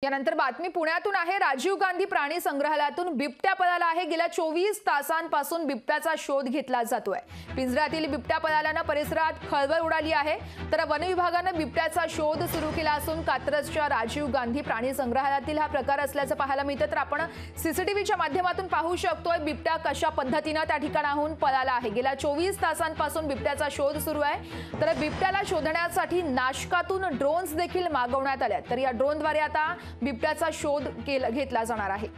यानंतर बातमी पुण्यातून आहे। राजीव गांधी प्राणी संग्रहालयातून बिबट्या पळाला आहे। गेल्या 24 तासांपासून बिबट्याचा शोध घेतला जातोय। पिंजऱ्यातील बिबट्या पळाल्याने परिसरात खळबळ उडाली आहे। तर वन विभागाने बिबट्याचा शोध सुरू केला असून कात्रजच्या राजीव गांधी प्राणी संग्रहालयातील हा प्रकार असल्याचं पाहायला मिळतं। तर आपण सीसीटीव्हीच्या माध्यमातून पाहू शकतोय बिबट्या कशा पद्धतीने त्या ठिकाणाहून पळाला आहे। गेल्या 24 तासांपासून बिबट्याचा शोध सुरू आहे। तर बिबट्याला शोधण्यासाठी नाशकातून ड्रोन्स देखील मागवण्यात आले। तर या ड्रोनद्वारे आता बिबट्याचा शोध घेतला जाणार आहे।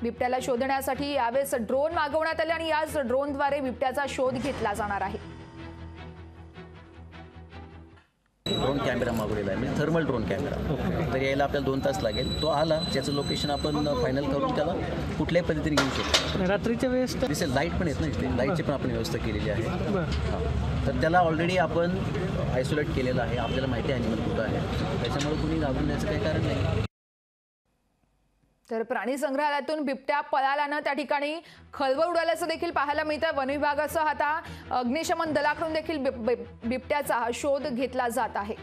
बिबट्याला शोधण्यासाठी यावेळेस ड्रोन मागवण्यात आले आणि याच ड्रोनद्वारे बिबट्याचा शोध घेतला जाणार आहे। ड्रोन कॅमेरा मागवलेला आहे, म्हणजे थर्मल ड्रोन कॅमेरा। तर यायला आपल्याला 2 तास लागेल। तो आला ज्याचं लोकेशन आपण फायनल करून त्याला कुठल्याही पद्धतीने घेऊ शकतो। रात्रीच्या वेळेस दिसेल लाईट पण येत ना, इथे लाईटची पण आपण व्यवस्था केलेली आहे। तर त्याला ऑलरेडी आपण आयसोलेट केलेलं आहे। आपल्याला माहिती आहे ॲनिमल कुठं आहे, त्याच्यामुळे कुणी घाबरण्याचं काही कारण नाही। तर प्राणी संग्रहालयातून बिबट्या पळाल्याने त्या ठिकाणी खळबळ उडाल्याचं देखील पाहायला मिळतं। वन विभागासह आता अग्निशमन दलाकडून देखील बिबट्याचा शोध घेतला जात आहे।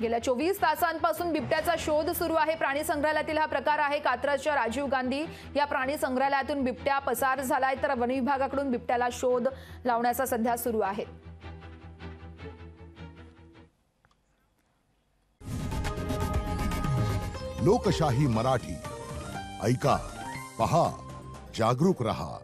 गेल्या 24 तासांपासून बिबट्याचा शोध सुरू आहे। प्राणी संग्रहालयातील हा प्रकार आहे। कात्रजच्या राजीव गांधी या प्राणी संग्रहालयातून बिबट्या पसार झालाय। तर वन विभागाकडून बिबट्याला शोध लावण्याचा सध्या सुरू आहे। लोकशाही मराठी ऐका, पहा, जागरूक रहा।